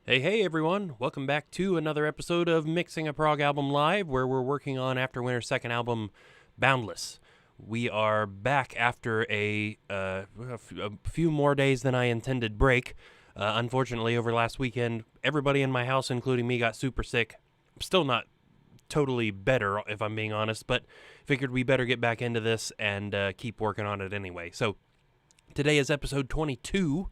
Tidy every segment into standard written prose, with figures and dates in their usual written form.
Hey everyone, welcome back to another episode of Mixing a Prog Album Live, where we're working on AfterWinter's second album, Boundless. We are back after a few more days than I intended break. Unfortunately, over last weekend, everybody in my house, including me, got super sick. I'm still not totally better, if I'm being honest, but figured we better get back into this and keep working on it anyway. So, today is episode 22.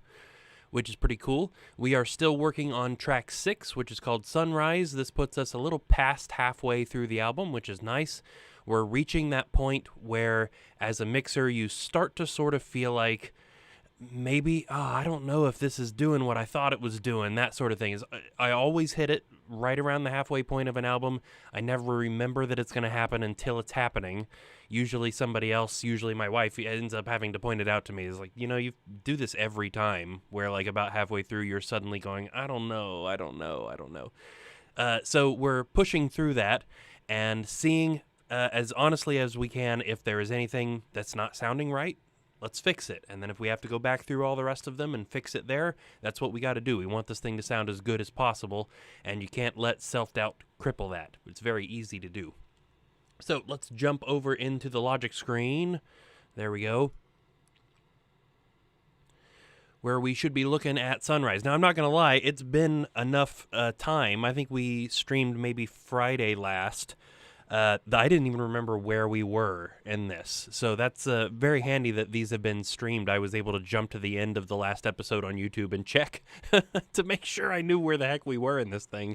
Which is pretty cool. We are still working on track 6, which is called Sunrise. This puts us a little past halfway through the album, which is nice. We're reaching that point where, as a mixer, you start to sort of feel like maybe, I don't know if this is doing what I thought it was doing, that sort of thing. I always hit it right around the halfway point of an album. I never remember that it's going to happen until it's happening. Usually somebody else, usually my wife, ends up having to point it out to me. It's like, you do this every time, where like about halfway through you're suddenly going, I don't know. So we're pushing through that and seeing as honestly as we can if there is anything that's not sounding right. Let's fix it. And then if we have to go back through all the rest of them and fix it there, that's what we got to do. We want this thing to sound as good as possible, and you can't let self-doubt cripple that. It's very easy to do. So let's jump over into the Logic screen. There we go. Where we should be looking at Sunrise. Now, I'm not going to lie, it's been enough time. I think we streamed maybe Friday last. I didn't even remember where we were in this. So that's very handy that these have been streamed. I was able to jump to the end of the last episode on YouTube and check to make sure I knew where the heck we were in this thing.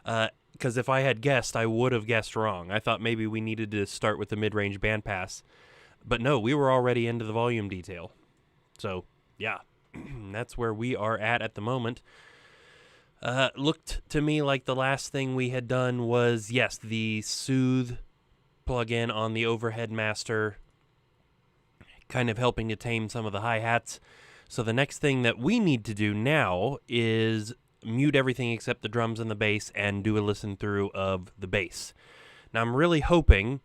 Because if I had guessed, I would have guessed wrong. I thought maybe we needed to start with the mid-range bandpass. But no, we were already into the volume detail. So, yeah, that's where we are at the moment. Looked to me like the last thing we had done was, yes, the Soothe plugin on the overhead master, kind of helping to tame some of the hi-hats. So the next thing that we need to do now is mute everything except the drums and the bass and do a listen through of the bass. Now I'm really hoping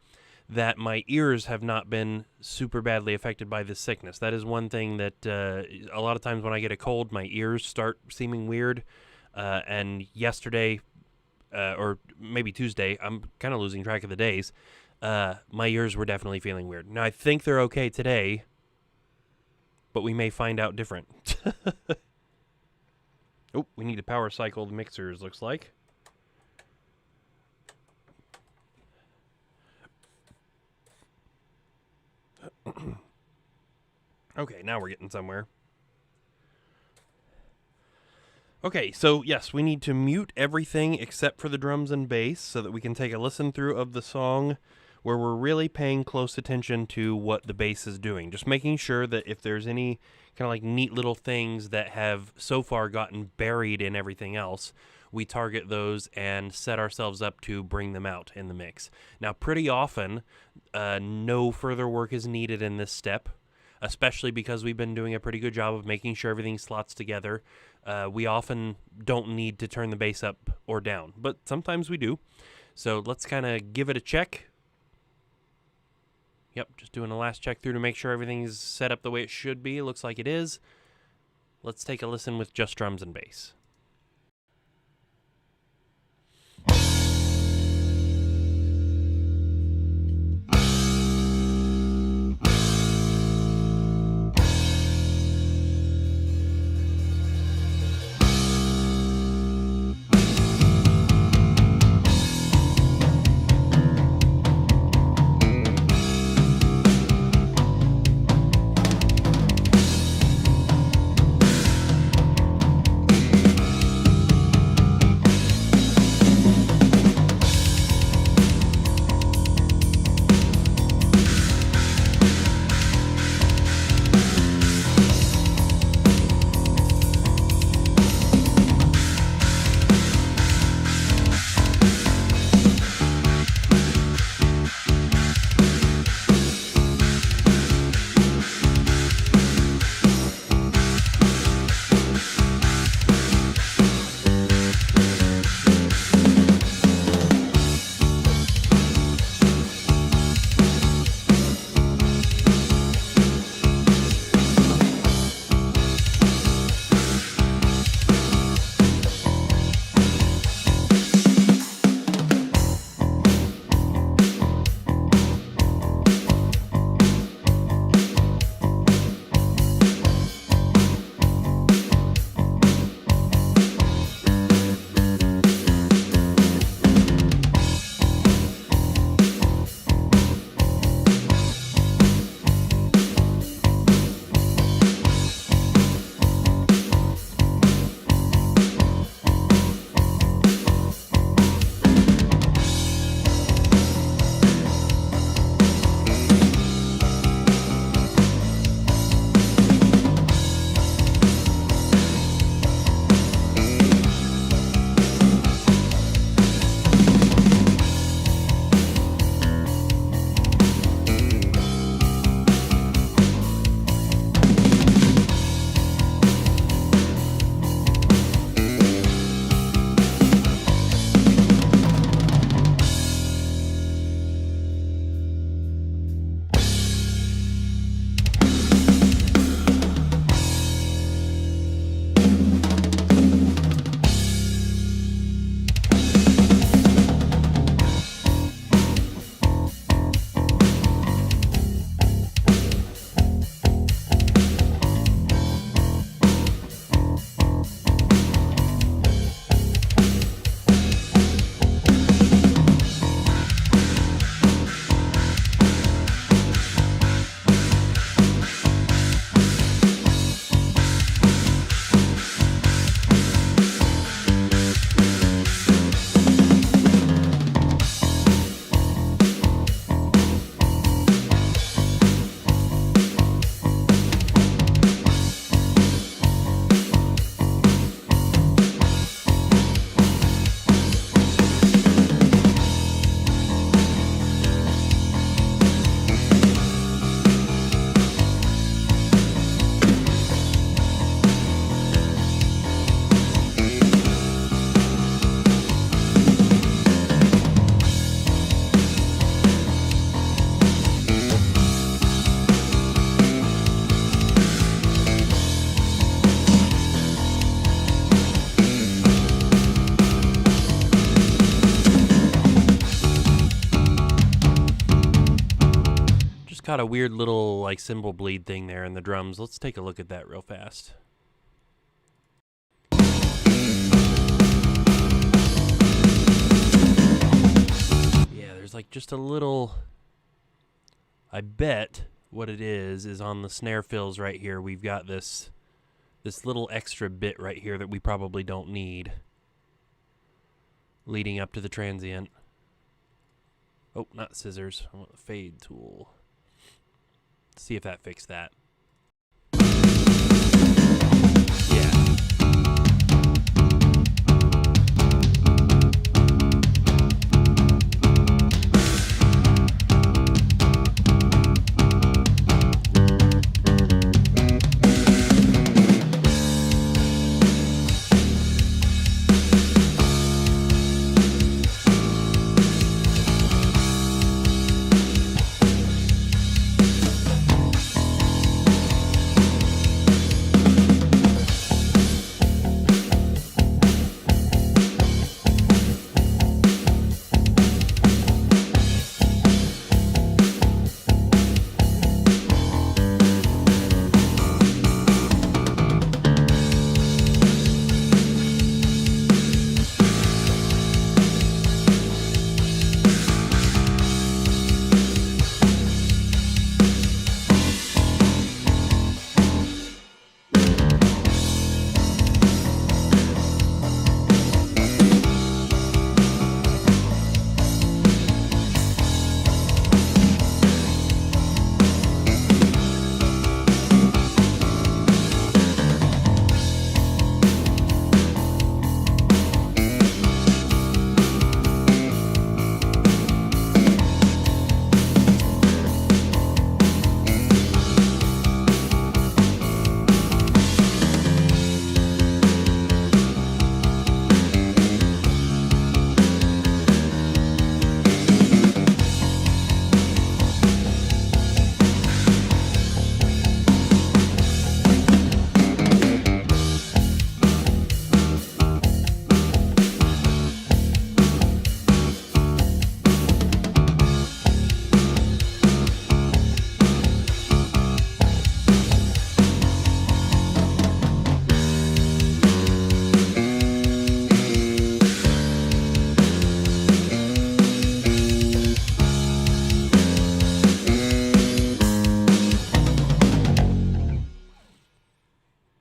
that my ears have not been super badly affected by this sickness. That is one thing that a lot of times when I get a cold, my ears start seeming weird. And yesterday, or maybe Tuesday, I'm kind of losing track of the days, my ears were definitely feeling weird. Now, I think they're okay today, but we may find out different. Oh, we need to power cycle the mixers, looks like. Okay, now we're getting somewhere. Okay, so yes, we need to mute everything except for the drums and bass so that we can take a listen through of the song where we're really paying close attention to what the bass is doing. Just making sure that if there's any kind of like neat little things that have so far gotten buried in everything else, we target those and set ourselves up to bring them out in the mix. Now, pretty often, no further work is needed in this step, especially because we've been doing a pretty good job of making sure everything slots together. We often don't need to turn the bass up or down, but sometimes we do. So let's kind of give it a check. Yep, just doing a last check through to make sure everything's set up the way it should be. Looks like it is. Let's take a listen with just drums and bass. caught a weird little like cymbal bleed thing there in the drums. Let's take a look at that real fast. Yeah, there's like just a little... I bet what it is on the snare fills right here. We've got this little extra bit right here that we probably don't need, leading up to the transient. Oh, not scissors. I want the fade tool. Let's see if that fixed that. Yeah.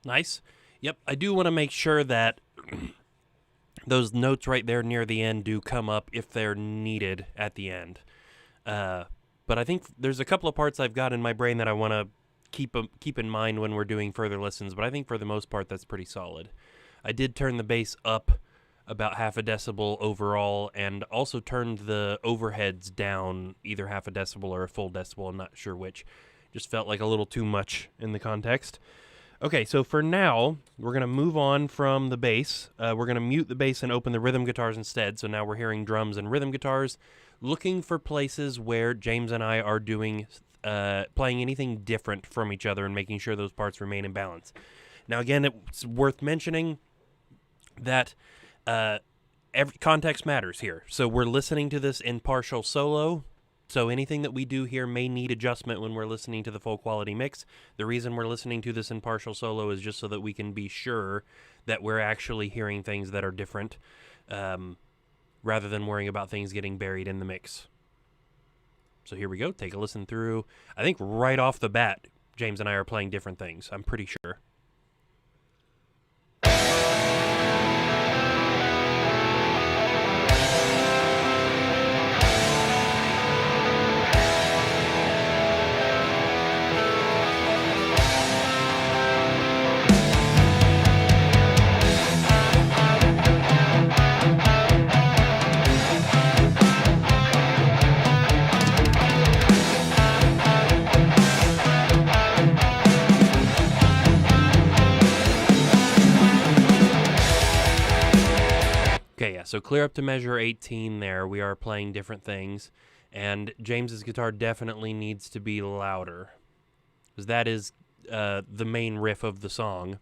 Nice. Yep, I do want to make sure that those notes right there near the end do come up if they're needed at the end. But I think there's a couple of parts I've got in my brain that I want to keep in mind when we're doing further listens, but I think for the most part that's pretty solid. I did turn the bass up about half a decibel overall, and also turned the overheads down either half a decibel or a full decibel. I'm not sure which. Just felt like a little too much in the context. Okay, so for now, we're going to move on from the bass. We're going to mute the bass and open the rhythm guitars instead. So now we're hearing drums and rhythm guitars, looking for places where James and I are doing, playing anything different from each other and making sure those parts remain in balance. Now, again, it's worth mentioning that every context matters here. So we're listening to this in partial solo. So anything that we do here may need adjustment when we're listening to the full quality mix. The reason we're listening to this in partial solo is just so that we can be sure that we're actually hearing things that are different, rather than worrying about things getting buried in the mix. So here we go. Take a listen through. I think right off the bat, James and I are playing different things. I'm pretty sure. Okay, yeah, so clear up to measure 18 there. We are playing different things, and James's guitar definitely needs to be louder, because that is the main riff of the song,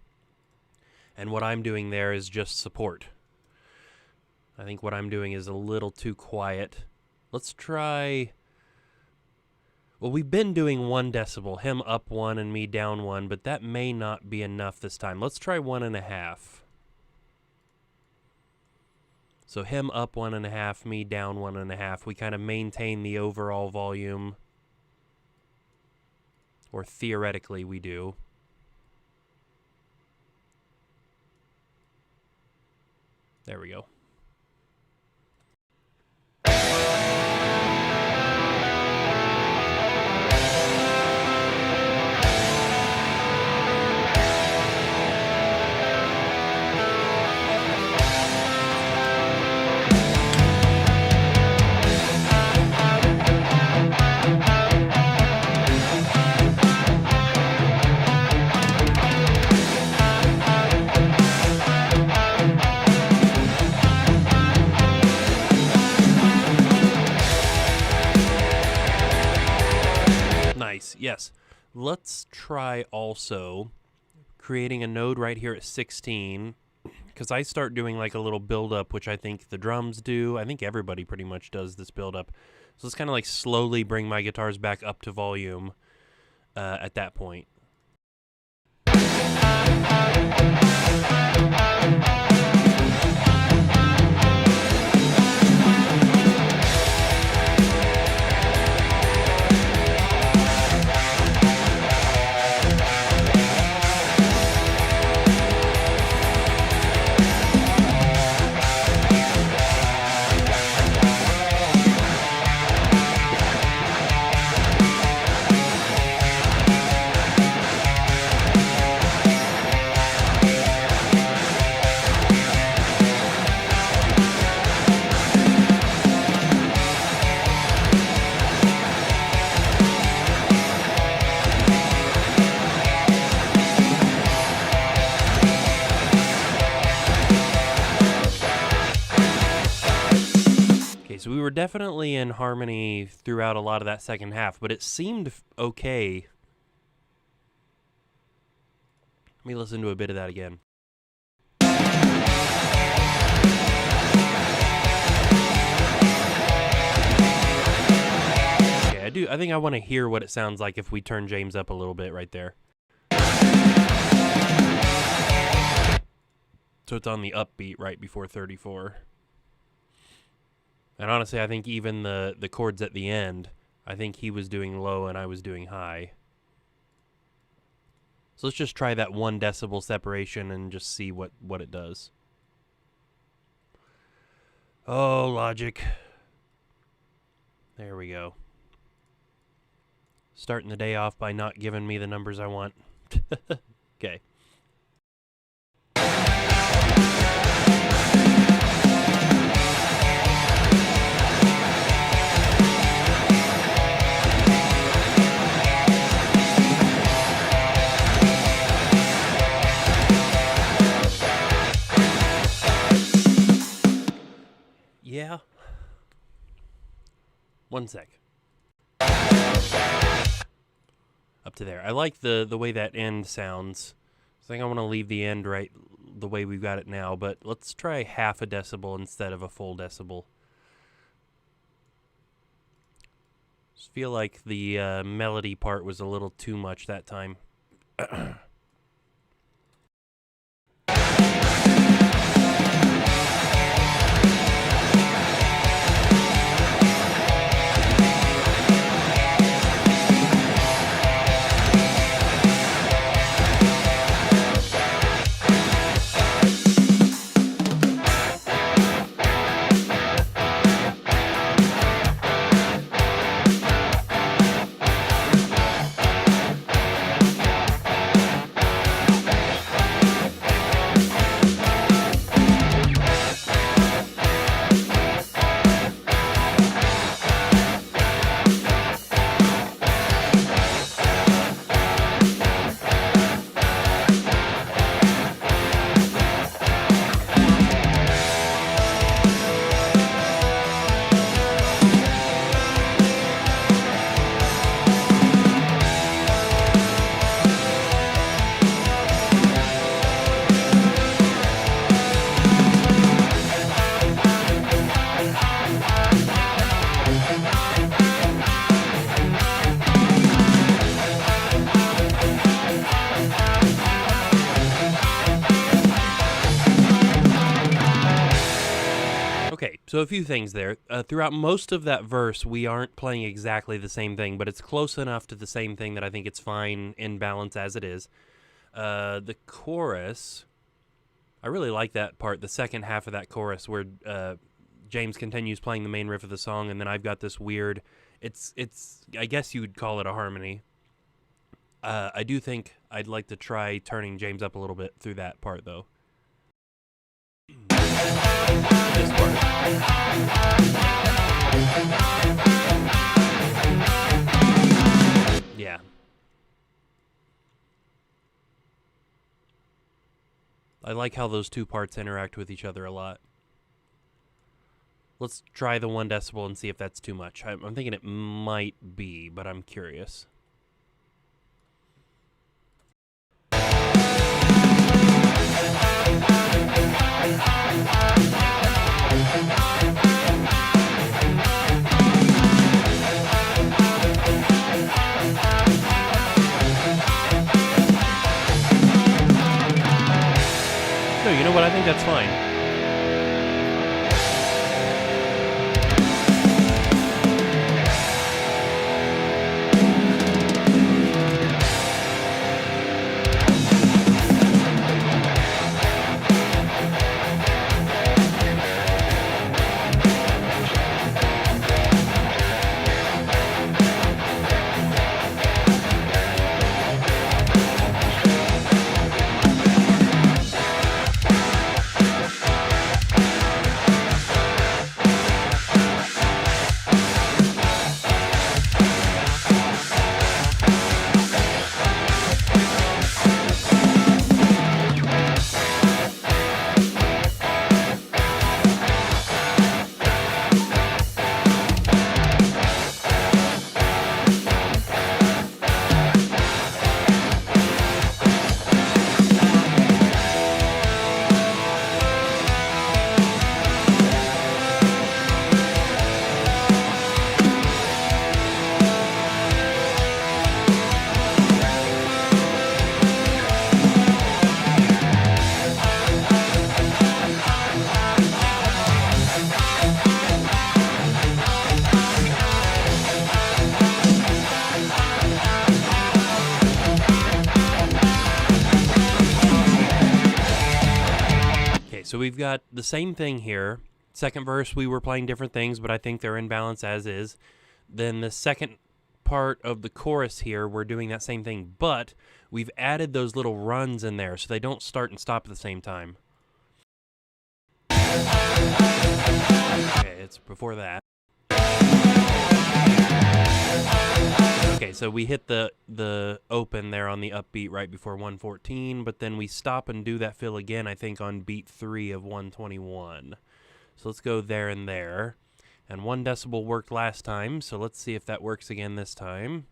and what I'm doing there is just support. I think what I'm doing is a little too quiet. Let's try... Well, we've been doing 1 decibel, him up 1 and me down 1, but that may not be enough this time. Let's try 1.5. So him up 1.5, me down 1.5. We kind of maintain the overall volume. Or theoretically we do. There we go. Yes. Let's try also creating a node right here at 16, because I start doing like a little build-up, which I think the drums do. I think everybody pretty much does this build-up. So let's kind of like slowly bring my guitars back up to volume at that point. So we were definitely in harmony throughout a lot of that second half, but it seemed okay. Let me listen to a bit of that again. Okay, I think I want to hear what it sounds like if we turn James up a little bit right there. So it's on the upbeat right before 34. And honestly, I think even the chords at the end, I think he was doing low and I was doing high. So let's just try that 1 decibel separation and just see what it does. Oh, Logic. There we go. Starting the day off by not giving me the numbers I want. Okay. Yeah. 1 sec. Up to there. I like the way that end sounds. I think I want to leave the end right the way we've got it now, but let's try 0.5 decibel instead of a full decibel. Just feel like the melody part was a little too much that time. Okay, so a few things there. Throughout most of that verse, we aren't playing exactly the same thing, but it's close enough to the same thing that I think it's fine in balance as it is. The chorus, I really like that part, the second half of that chorus where James continues playing the main riff of the song, and then I've got this weird, it's I guess you would call it a harmony. I do think I'd like to try turning James up a little bit through that part, though. This part. Yeah. I like how those two parts interact with each other a lot. Let's try the 1 decibel and see if that's too much. I'm thinking it might be, but I'm curious. No, you know what? I think that's fine. So we've got the same thing here. Second verse, we were playing different things, but I think they're in balance as is. Then the second part of the chorus here, we're doing that same thing, but we've added those little runs in there so they don't start and stop at the same time. Okay, it's before that. Okay, so we hit the open there on the upbeat right before 114, but then we stop and do that fill again, I think, on beat 3 of 121. So let's go there and there. And 1 decibel worked last time, so let's see if that works again this time.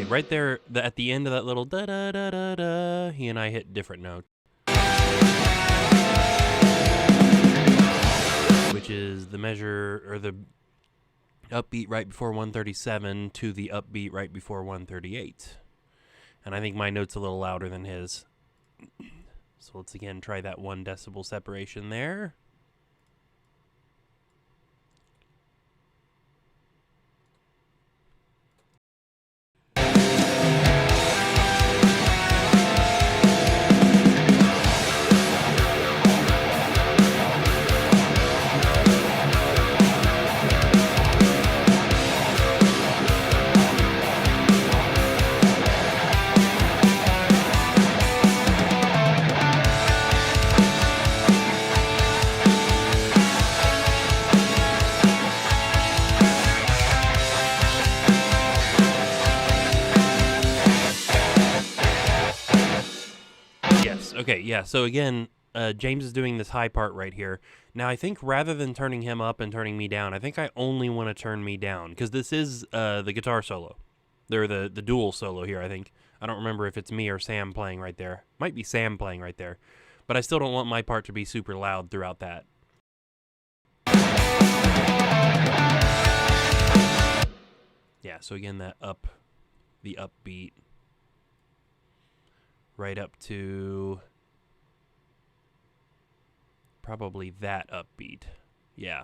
Right there, at the end of that little da-da-da-da-da, he and I hit different notes. Which is the measure, or the upbeat right before 137 to the upbeat right before 138. And I think my note's a little louder than his. So let's again try that 1 decibel separation there. Okay, yeah, so again, James is doing this high part right here. Now, I think rather than turning him up and turning me down, I think I only want to turn me down, because this is the guitar solo. They're the dual solo here, I think. I don't remember if it's me or Sam playing right there. Might be Sam playing right there. But I still don't want my part to be super loud throughout that. Yeah, so again, the upbeat, right up to probably that upbeat. Yeah.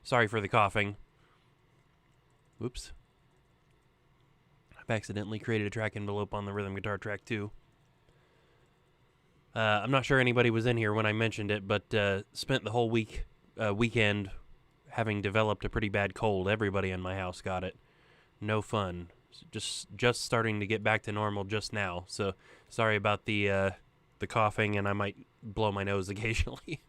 Sorry for the coughing. Whoops. I've accidentally created a track envelope on the rhythm guitar track too. I'm not sure anybody was in here when I mentioned it, but spent the whole weekend having developed a pretty bad cold. Everybody in my house got it. No fun. Just starting to get back to normal just now. So sorry about the coughing, and I might blow my nose occasionally.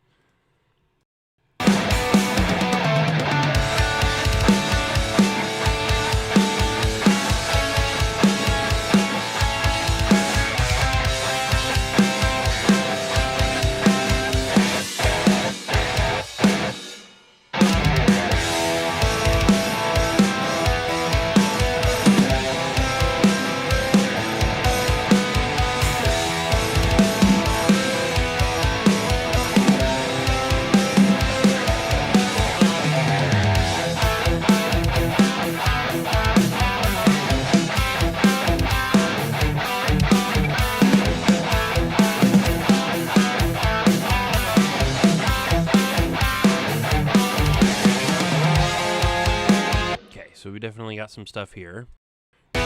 So we definitely got some stuff here. Okay,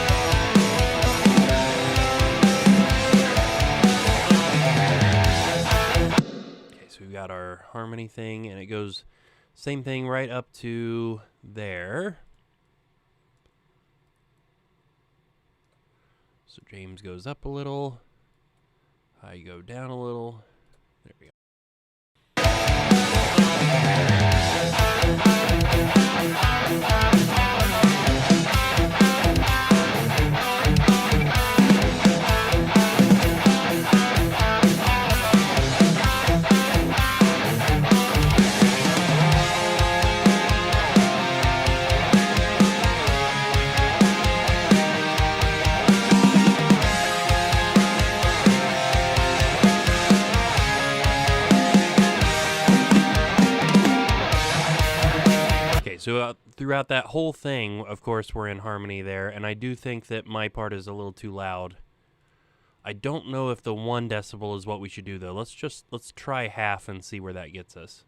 so we've got our harmony thing, and it goes same thing right up to there. So James goes up a little. I go down a little. There we go. So throughout that whole thing, of course, we're in harmony there, and I do think that my part is a little too loud. I don't know if the 1 decibel is what we should do, though. Let's try half and see where that gets us.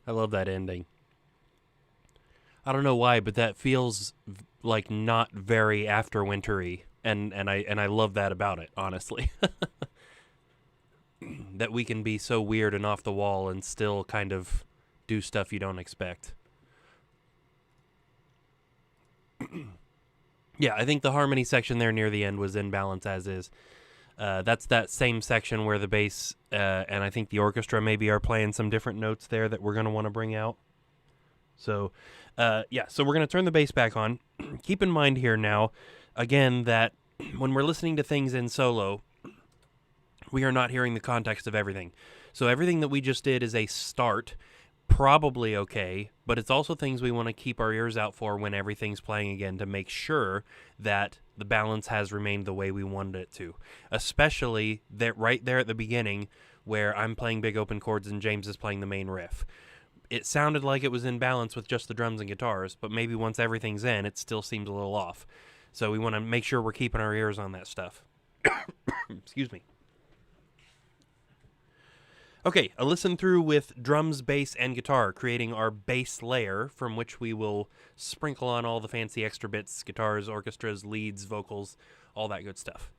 I love that ending. I don't know why, but that feels like not very AfterWinter-y, and I love that about it, honestly. That we can be so weird and off the wall and still kind of do stuff you don't expect. Yeah, I think the harmony section there near the end was in balance as is. That's that same section where the bass and I think the orchestra maybe are playing some different notes there that we're going to want to bring out. So, yeah, so we're going to turn the bass back on. Keep in mind here now, again, that when we're listening to things in solo, we are not hearing the context of everything. So everything that we just did is a start, probably okay, but it's also things we want to keep our ears out for when everything's playing again to make sure that the balance has remained the way we wanted it to. Especially that right there at the beginning where I'm playing big open chords and James is playing the main riff. it sounded like it was in balance with just the drums and guitars, but maybe once everything's in, it still seems a little off. So we want to make sure we're keeping our ears on that stuff. Excuse me. Okay, a listen through with drums, bass, and guitar, creating our bass layer, from which we will sprinkle on all the fancy extra bits, guitars, orchestras, leads, vocals, all that good stuff.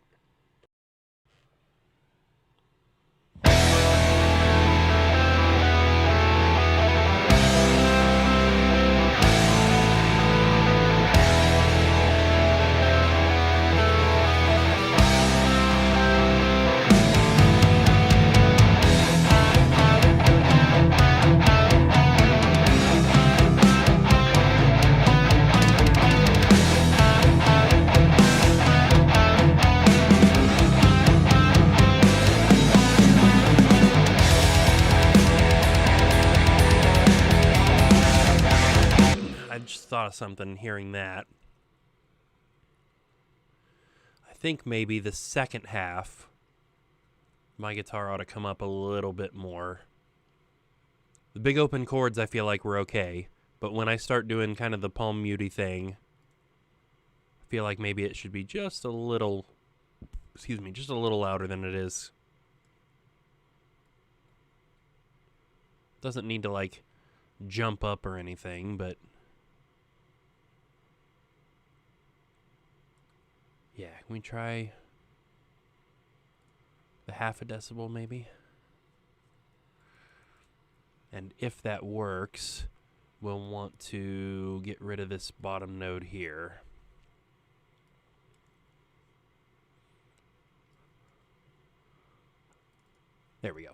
Thought of something hearing that. I think maybe the second half, my guitar ought to come up a little bit more. The big open chords I feel like we're okay, but when I start doing kind of the palm muty thing, I feel like maybe it should be just a little, just a little louder than it is. Doesn't need to like jump up or anything, but yeah, can we try the half a decibel maybe? And if that works, we'll want to get rid of this bottom node here. There we go.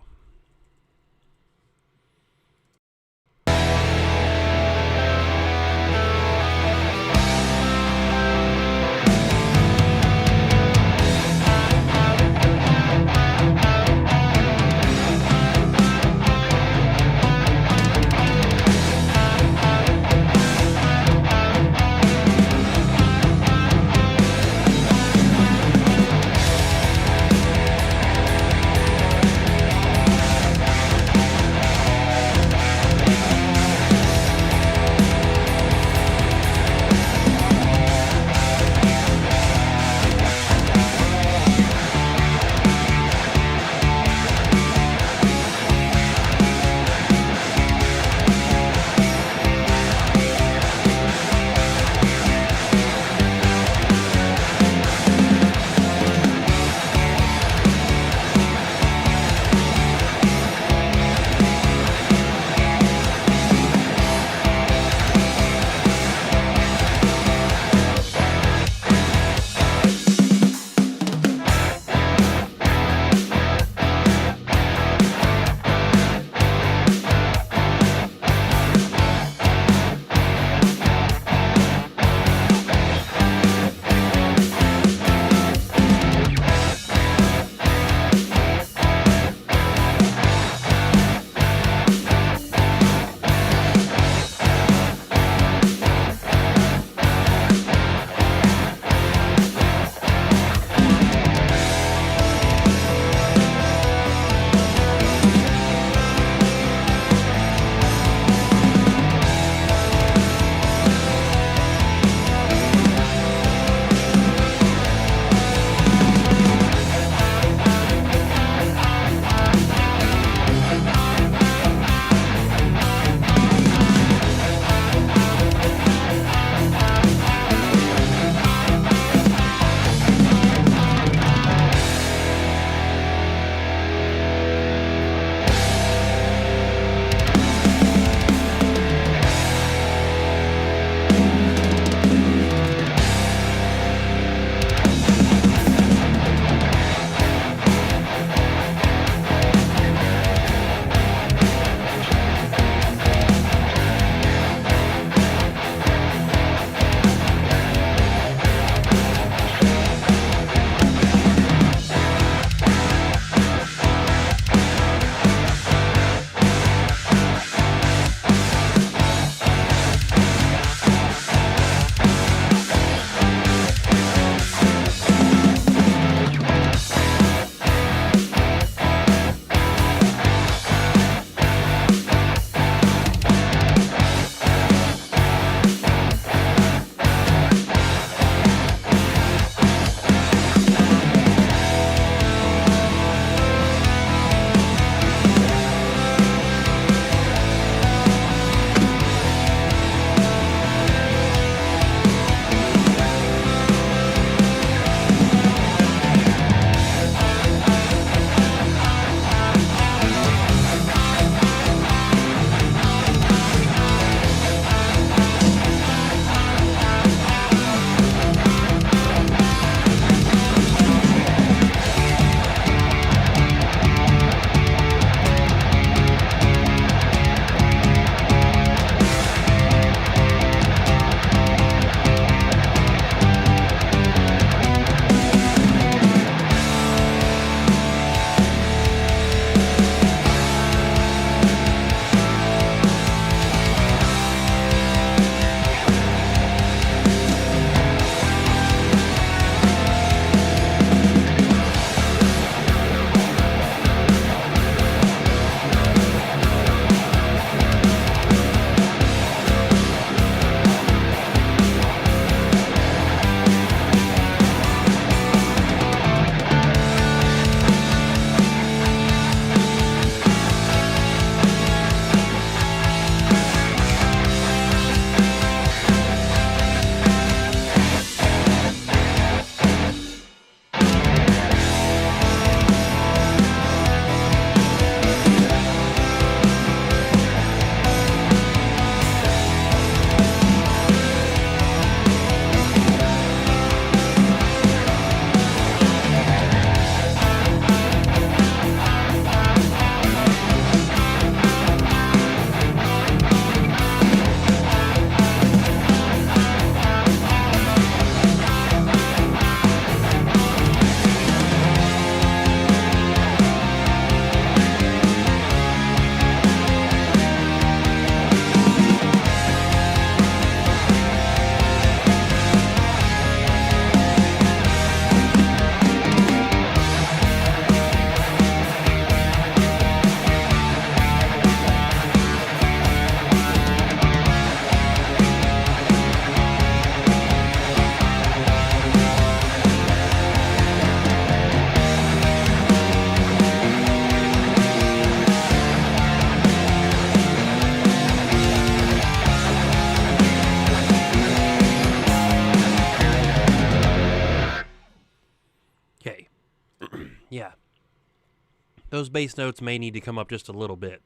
Those bass notes may need to come up just a little bit.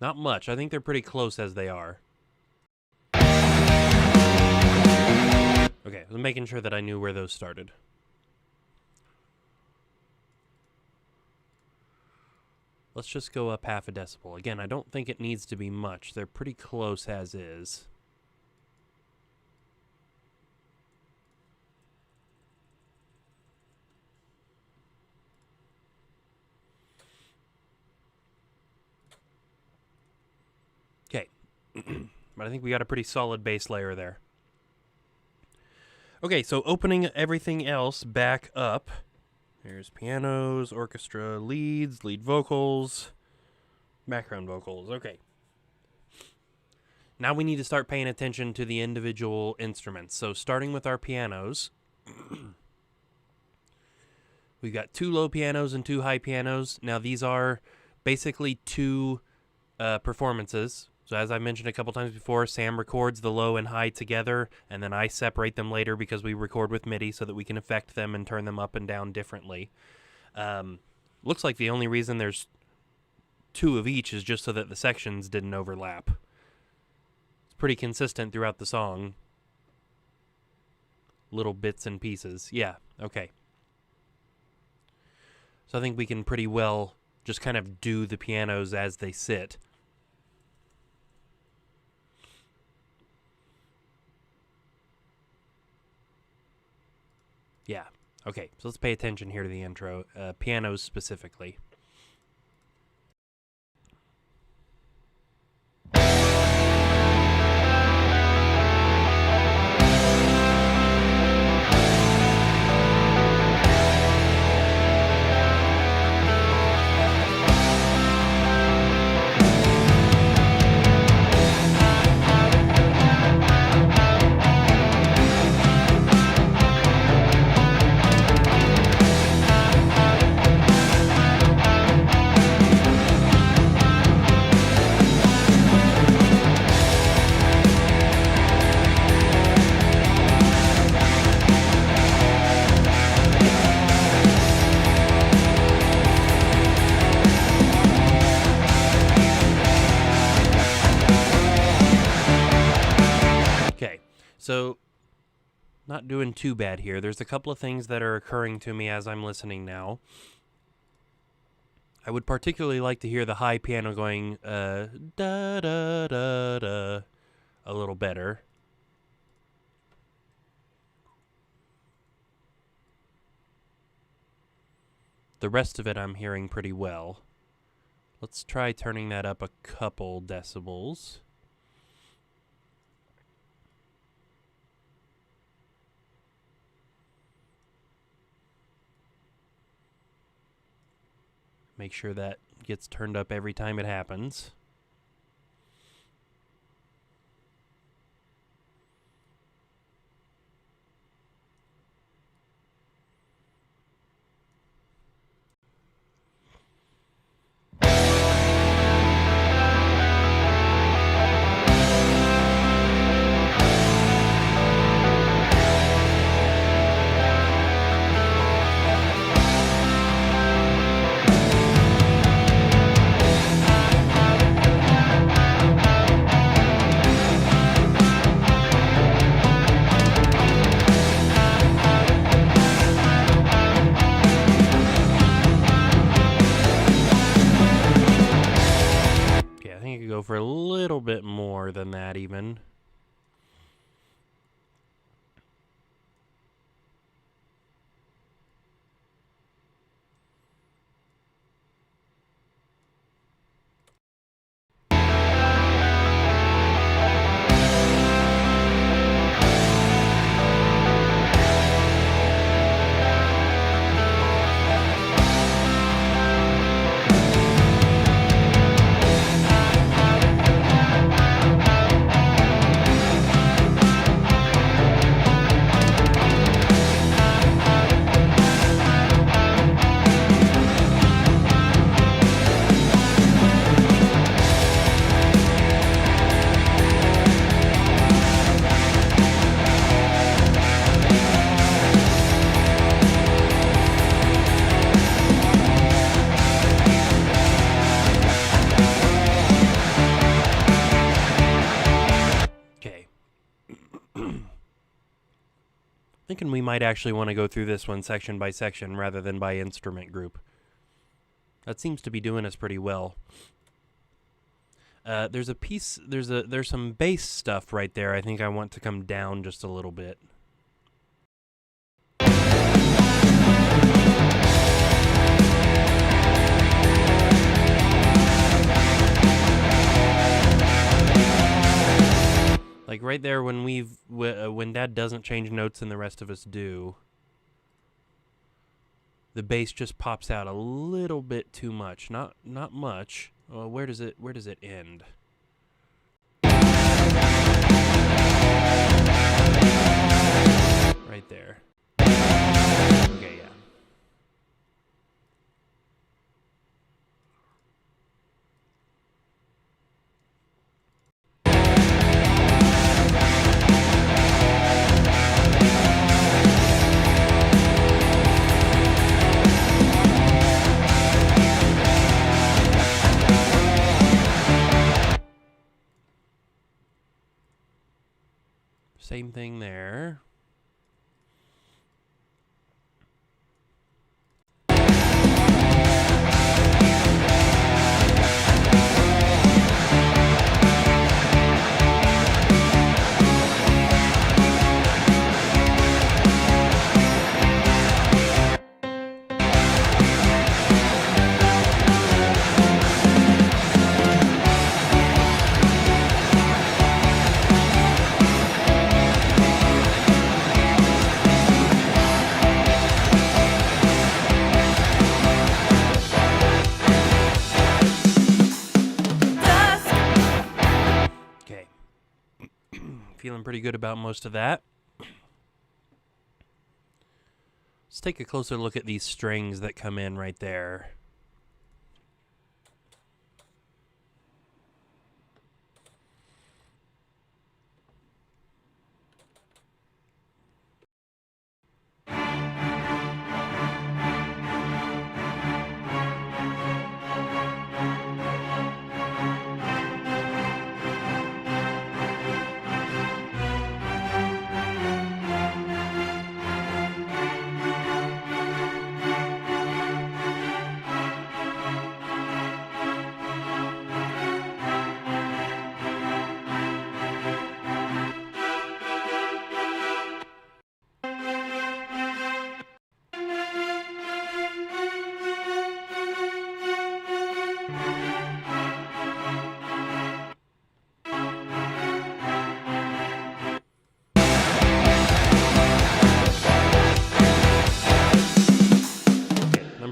Not much. I think they're pretty close as they are. Okay, I was making sure that I knew where those started. Let's just go up half a decibel. Again, I don't think it needs to be much. They're pretty close as is. Okay. But I think we got a pretty solid bass layer there. Okay, so opening everything else back up. There's pianos, orchestra, leads, lead vocals, background vocals. Okay. Now we need to start paying attention to the individual instruments. So starting with our pianos, we've got 2 low pianos and 2 high pianos. Now these are basically 2 performances. So as I mentioned a couple times before, Sam records the low and high together, and then I separate them later because we record with MIDI so that we can affect them and turn them up and down differently. Looks like the only reason there's 2 of each is just so that the sections didn't overlap. It's pretty consistent throughout the song. Little bits and pieces. Yeah, okay. So I think we can pretty well just kind of do the pianos as they sit. Yeah, okay, so let's pay attention here to the intro, pianos specifically. So, not doing too bad here. There's a couple of things that are occurring to me as I'm listening now. I would particularly like to hear the high piano going da-da-da-da a little better. The rest of it I'm hearing pretty well. Let's try turning that up a couple decibels. Make sure that gets turned up every time it happens. For a little bit more than that even. thinking we might actually want to go through this one section by section rather than by instrument group. That seems to be doing us pretty well. There's some bass stuff right there. I think I want to come down just a little bit. Like right there when Dad doesn't change notes and the rest of us do, the bass just pops out a little bit too much. Not much. Well, where does it end? Right there. Okay, yeah. Same thing there. Feeling pretty good about most of that. Let's take a closer look at these strings that come in right there.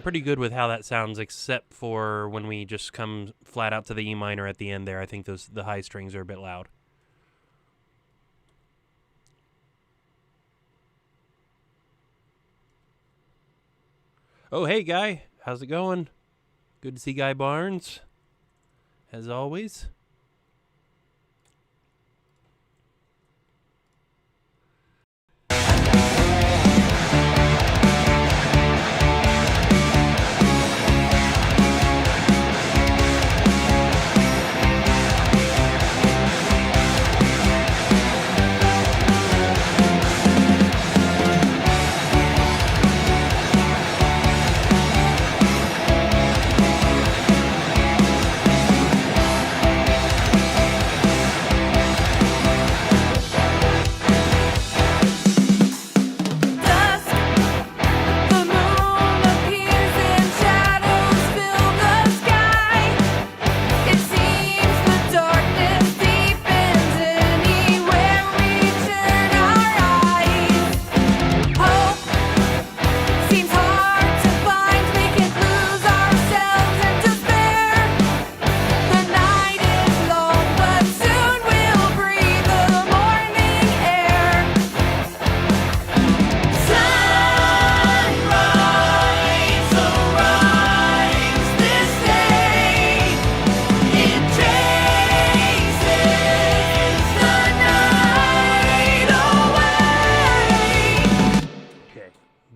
Pretty good with how that sounds, except for when we just come flat out to the E minor at the end there. I think the high strings are a bit loud. Oh, hey, Guy. How's it going? Good to see Guy Barnes, as always.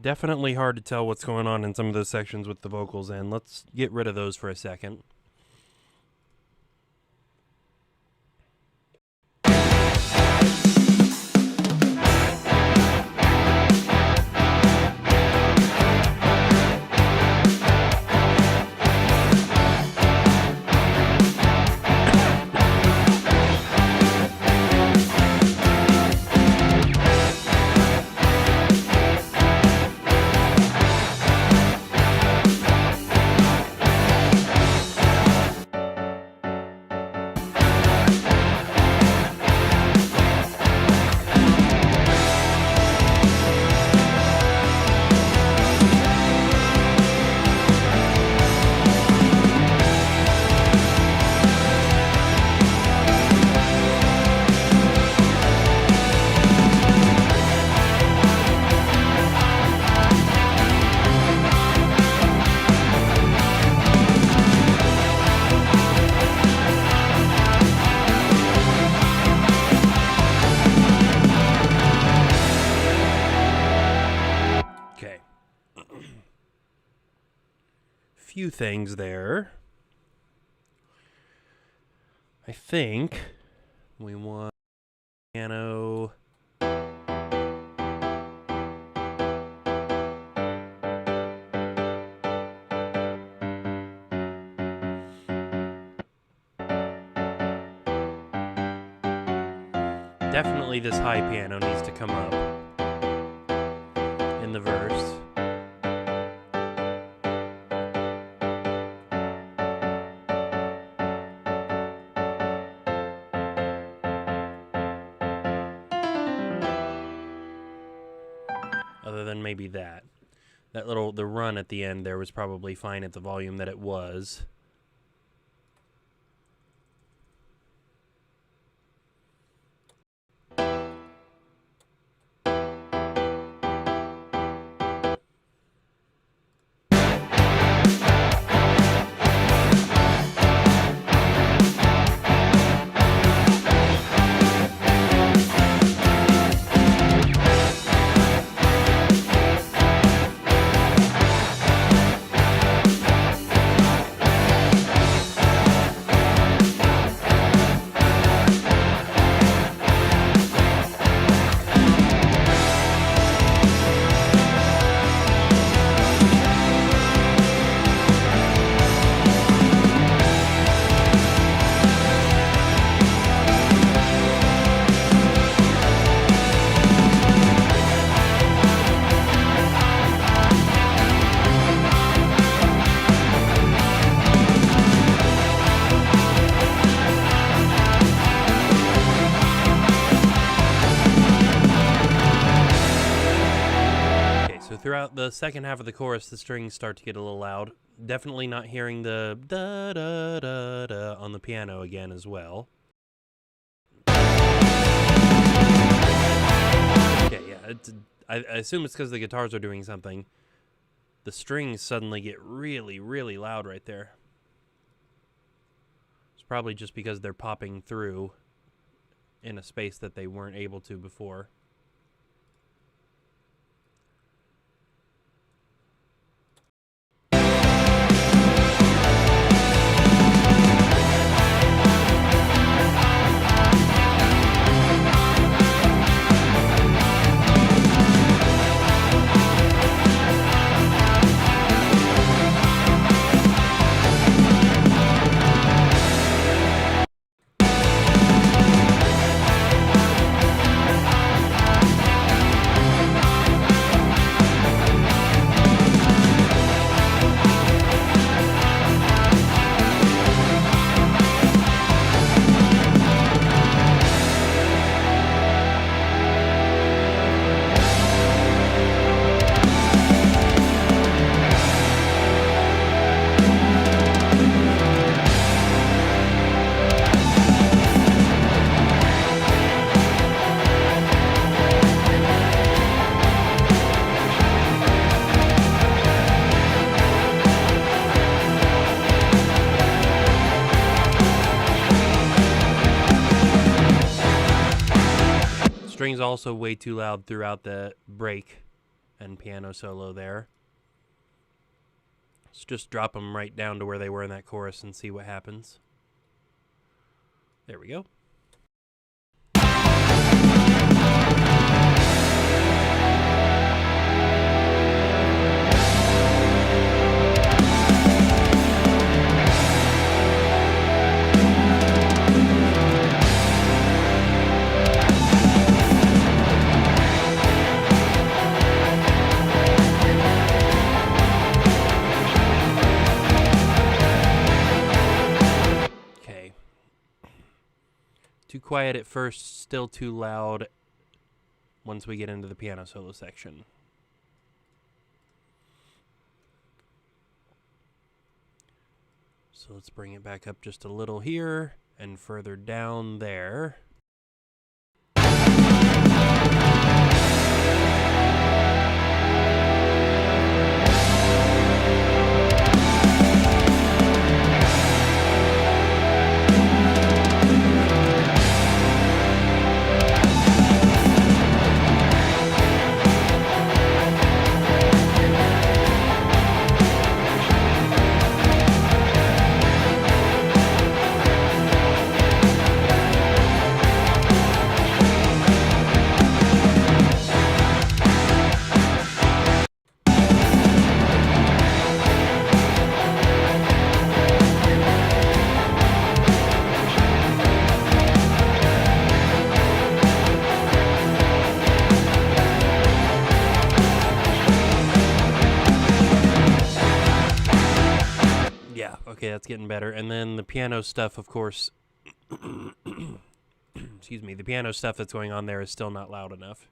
Definitely hard to tell what's going on in some of those sections with the vocals in. Let's get rid of those for a second. few things there. I think we want piano. Definitely this high piano needs to come up in the verse. Other than maybe that. The run at the end there was probably fine at the volume that it was. Throughout the second half of the chorus, the strings start to get a little loud. Definitely not hearing the da da da da on the piano again as well. Okay, yeah, I assume it's because the guitars are doing something. The strings suddenly get really, really loud right there. It's probably just because they're popping through in a space that they weren't able to before. Strings also way too loud throughout the break and piano solo there. Let's just drop them right down to where they were in that chorus and see what happens. There we go. Too quiet at first, still too loud once we get into the piano solo section. So let's bring it back up just a little here and further down there. that's getting better. And then the piano stuff, of course, excuse me, the piano stuff that's going on there is still not loud enough.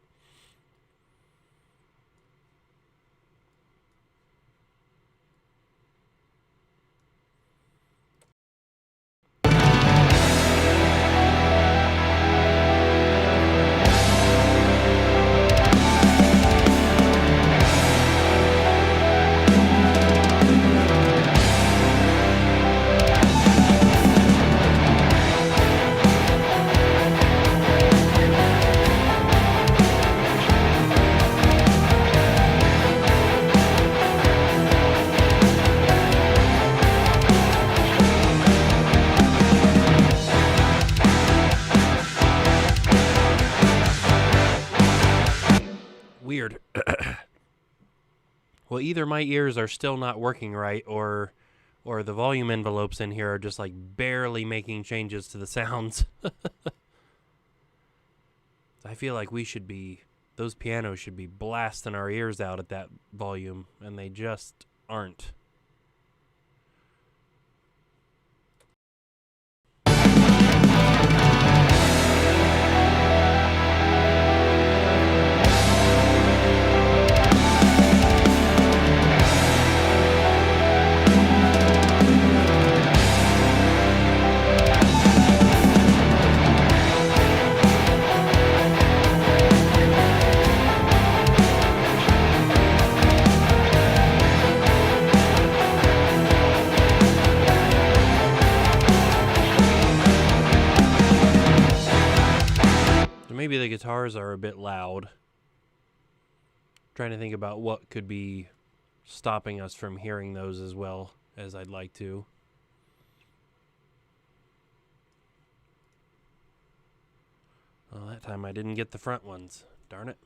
Weird. Well, either my ears are still not working right, or the volume envelopes in here are just like barely making changes to the sounds. I feel like those pianos should be blasting our ears out at that volume, and they just aren't. Maybe the guitars are a bit loud. Trying to think about what could be stopping us from hearing those as well as I'd like to. Well, that time I didn't get the front ones. Darn it.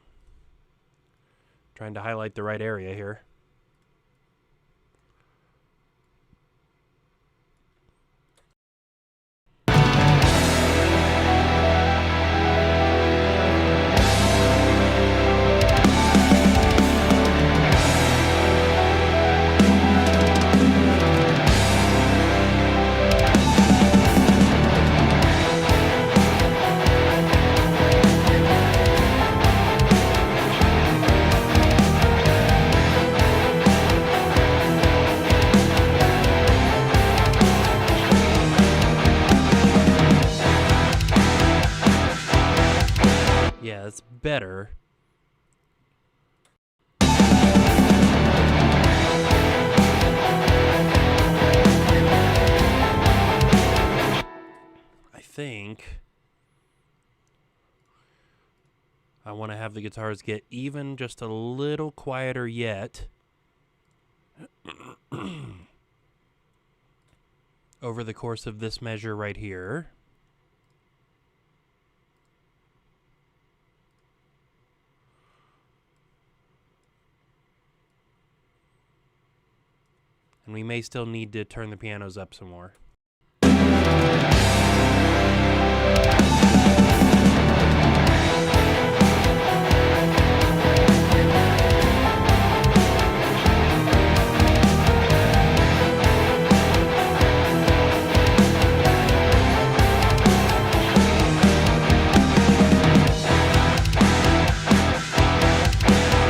Trying to highlight the right area here. Yeah, that's better. I think I want to have the guitars get even just a little quieter yet. Over the course of this measure right here. And we may still need to turn the pianos up some more.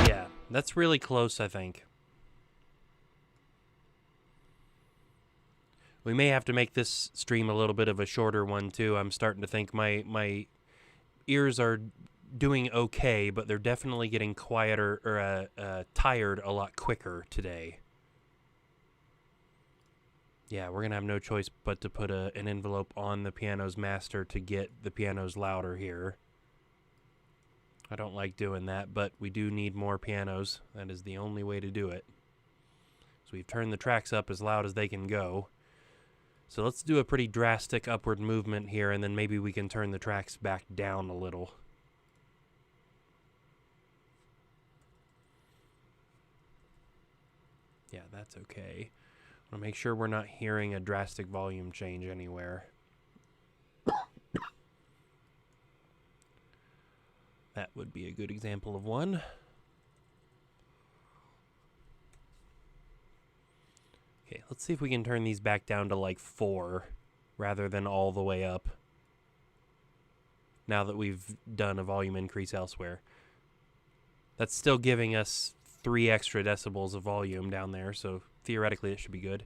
Yeah, that's really close, I think. We may have to make this stream a little bit of a shorter one, too. I'm starting to think my ears are doing okay, but they're definitely getting quieter or tired a lot quicker today. Yeah, we're going to have no choice but to put an envelope on the piano's master to get the pianos louder here. I don't like doing that, but we do need more pianos. That is the only way to do it. So we've turned the tracks up as loud as they can go. So let's do a pretty drastic upward movement here, and then maybe we can turn the tracks back down a little. Yeah, that's okay. I want to make sure we're not hearing a drastic volume change anywhere. That would be a good example of one. Okay, let's see if we can turn these back down to like 4 rather than all the way up. Now that we've done a volume increase elsewhere. That's still giving us 3 extra decibels of volume down there, so theoretically it should be good.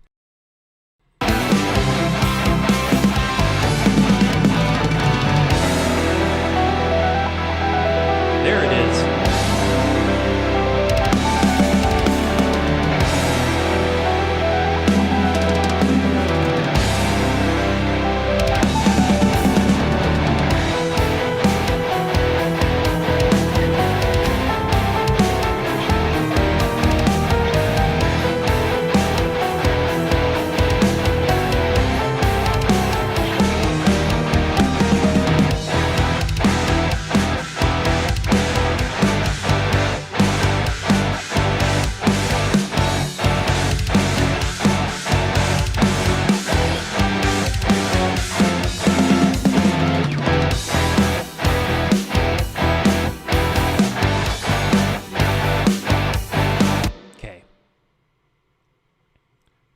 There it is.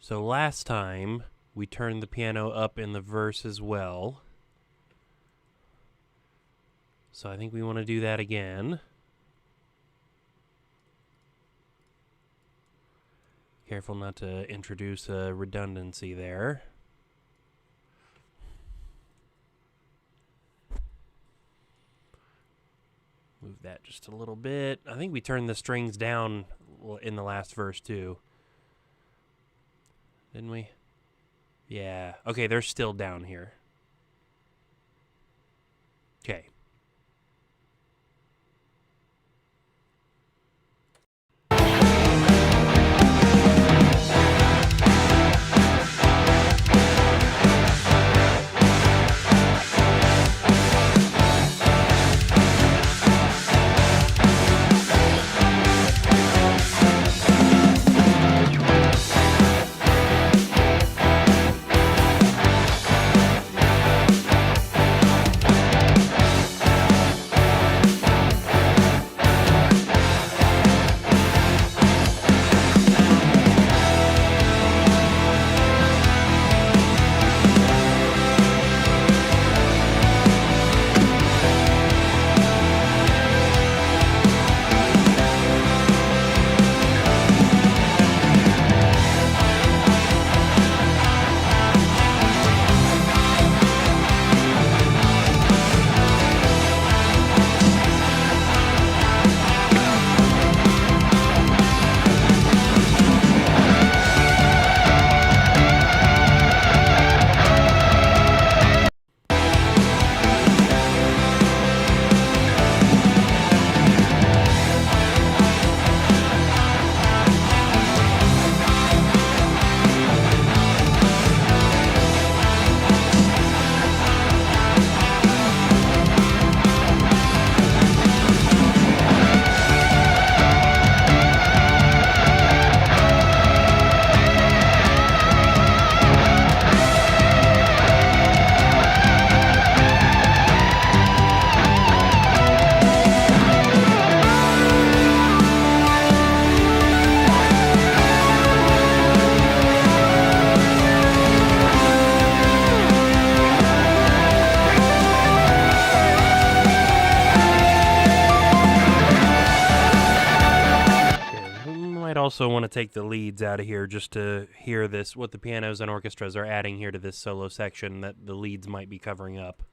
So last time, we turned the piano up in the verse as well. So I think we want to do that again. Careful not to introduce a redundancy there. Move that just a little bit. I think we turned the strings down in the last verse too. Didn't we? Yeah. Okay, they're still down here. Okay. Also want to take the leads out of here just to hear this, what the pianos and orchestras are adding here to this solo section that the leads might be covering up.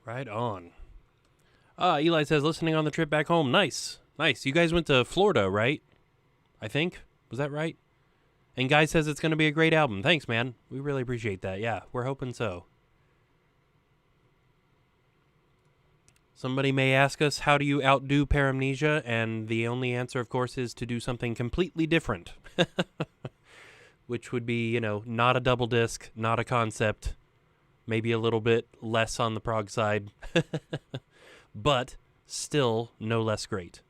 Right on. Eli says, listening on the trip back home. Nice. Nice. You guys went to Florida, right? I think. Was that right? And Guy says it's going to be a great album. Thanks, man. We really appreciate that. Yeah, we're hoping so. Somebody may ask us, how do you outdo Paramnesia? And the only answer, of course, is to do something completely different. Which would be, you know, not a double disc, not a concept, maybe a little bit less on the prog side, but still no less great.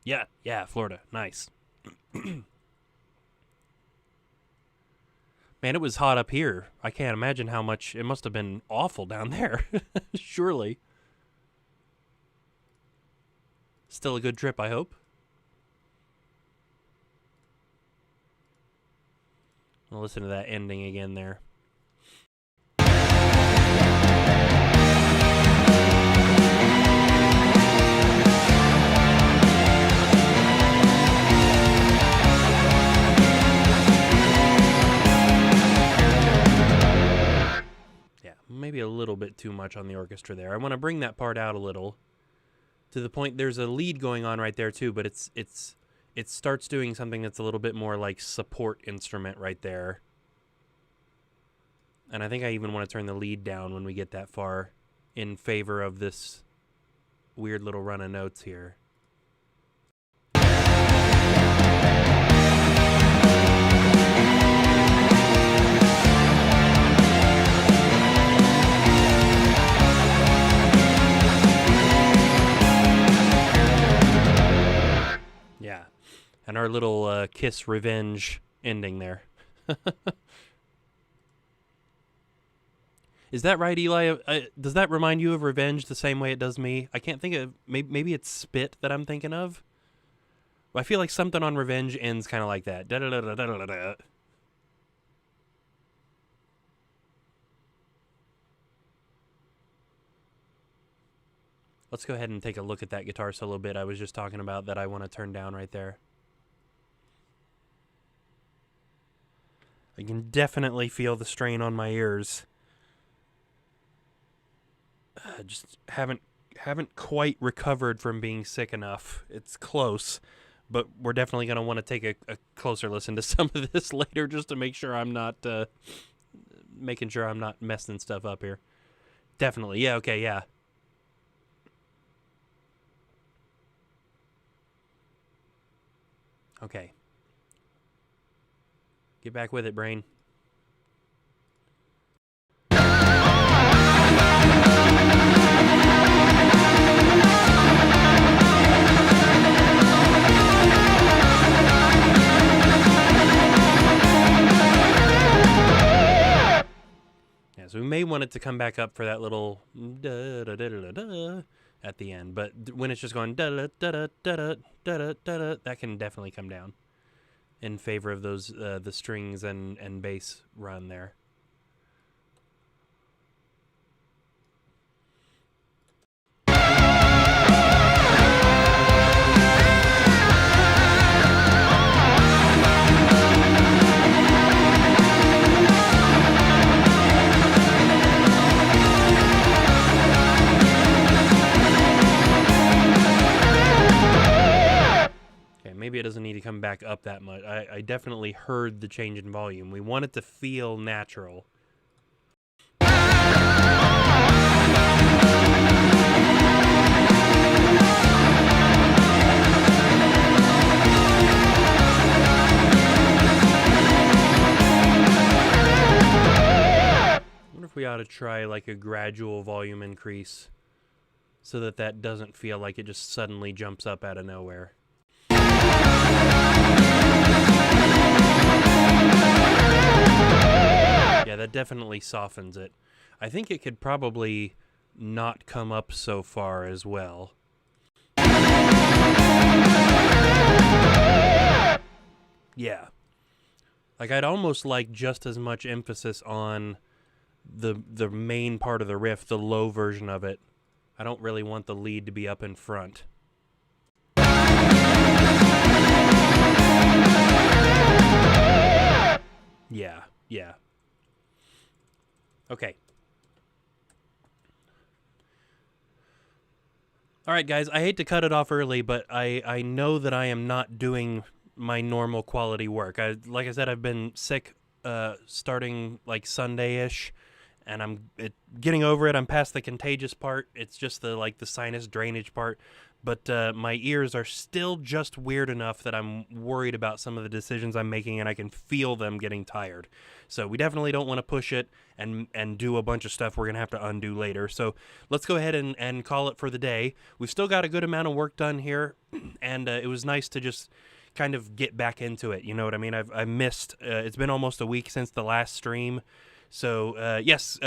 Yeah, Florida. Nice. Man, it was hot up here. I can't imagine how much. It must have been awful down there. Surely. Still a good trip, I hope. I'll listen to that ending again there. Maybe a little bit too much on the orchestra there. I want to bring that part out a little to the point. There's a lead going on right there too, but it starts doing something that's a little bit more like support instrument right there. And I think I even want to turn the lead down when we get that far in favor of this weird little run of notes here. Yeah, and our little Kiss Revenge ending there. Is that right, Eli? Does that remind you of Revenge the same way it does me? I can't think of... Maybe it's Spit that I'm thinking of? I feel like something on Revenge ends kind of like that. Da-da-da-da-da-da-da. Let's go ahead and take a look at that guitar solo bit I was just talking about that I want to turn down right there. I can definitely feel the strain on my ears. Just haven't quite recovered from being sick enough. It's close, but we're definitely going to want to take a closer listen to some of this later just to make sure I'm not making sure I'm not messing stuff up here. Definitely. Yeah, okay, yeah. Okay. Get back with it, brain. Yeah, so we may want it to come back up for that little da-da-da-da-da-da at the end, but when it's just going da-da-da-da-da-da-da-da-da, that can definitely come down in favor of those the strings and bass run there. Maybe it doesn't need to come back up that much. I definitely heard the change in volume. We want it to feel natural. I wonder if we ought to try like a gradual volume increase so that that doesn't feel like it just suddenly jumps up out of nowhere. Yeah, that definitely softens it. I think it could probably not come up so far as well. Yeah. Like, I'd almost like just as much emphasis on the main part of the riff, the low version of it. I don't really want the lead to be up in front. Yeah. Okay. All right, guys, I hate to cut it off early, but I know that I am not doing my normal quality work. Like I said, I've been sick starting like Sunday-ish, and I'm getting over it. I'm past the contagious part. It's just the sinus drainage part. But my ears are still just weird enough that I'm worried about some of the decisions I'm making, and I can feel them getting tired. So we definitely don't want to push it and do a bunch of stuff we're going to have to undo later. So let's go ahead and call it for the day. We've still got a good amount of work done here, and it was nice to just kind of get back into it. You know what I mean? I missed, it's been almost a week since the last stream. So yes,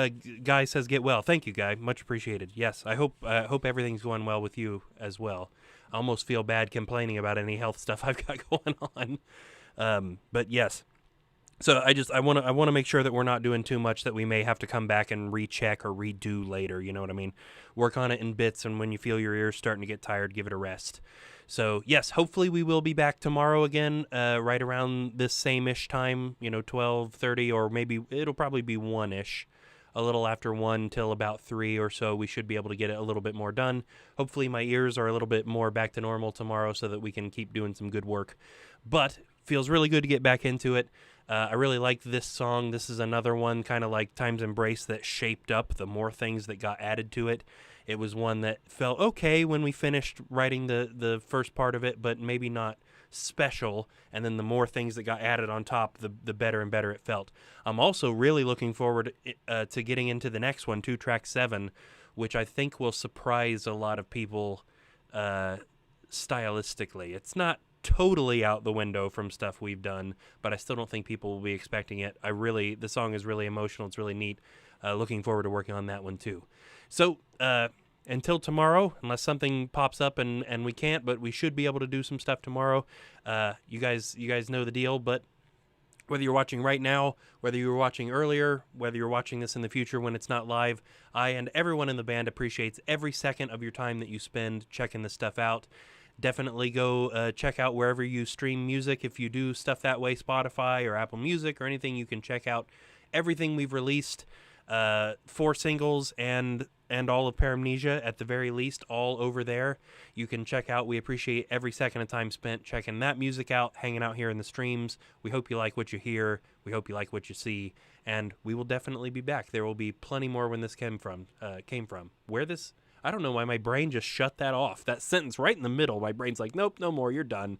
Guy says get well. Thank you, Guy. Much appreciated. Yes, I hope everything's going well with you as well. I almost feel bad complaining about any health stuff I've got going on. But yes. So I want to make sure that we're not doing too much that we may have to come back and recheck or redo later. You know what I mean? Work on it in bits, and when you feel your ears starting to get tired, give it a rest. So yes, hopefully we will be back tomorrow again, right around this same-ish time, 12:30, or maybe it'll probably be 1-ish, a little after 1 till about 3 or so. We should be able to get it a little bit more done. Hopefully my ears are a little bit more back to normal tomorrow so that we can keep doing some good work. But feels really good to get back into it. I really like this song. This is another one kind of like Time's Embrace that shaped up the more things that got added to it. It was one that felt okay when we finished writing the first part of it, but maybe not special. And then the more things that got added on top, the better and better it felt. I'm also really looking forward to getting into the next one, 2 Track 7, which I think will surprise a lot of people stylistically. It's not totally out the window from stuff we've done, but I still don't think people will be expecting it. The song is really emotional. It's really neat. Looking forward to working on that one too. So until tomorrow, unless something pops up and we can't, but we should be able to do some stuff tomorrow. You guys know the deal. But whether you're watching right now, whether you were watching earlier, whether you're watching this in the future when it's not live, I and everyone in the band appreciates every second of your time that you spend checking this stuff out. Definitely go check out wherever you stream music. If you do stuff that way, Spotify or Apple Music or anything, you can check out everything we've released, 4 singles and all of Paramnesia at the very least, all over there. You can check out. We appreciate every second of time spent checking that music out, hanging out here in the streams. We hope you like what you hear. We hope you like what you see, and we will definitely be back. There will be plenty more when this came from. I don't know why my brain just shut that off. That sentence right in the middle, my brain's like, nope, no more, you're done.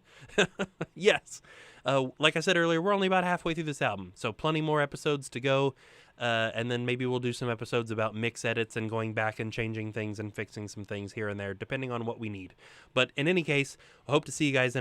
Yes. Like I said earlier, we're only about halfway through this album, so plenty more episodes to go. And then maybe we'll do some episodes about mix edits and going back and changing things and fixing some things here and there, depending on what we need. But in any case, I hope to see you guys in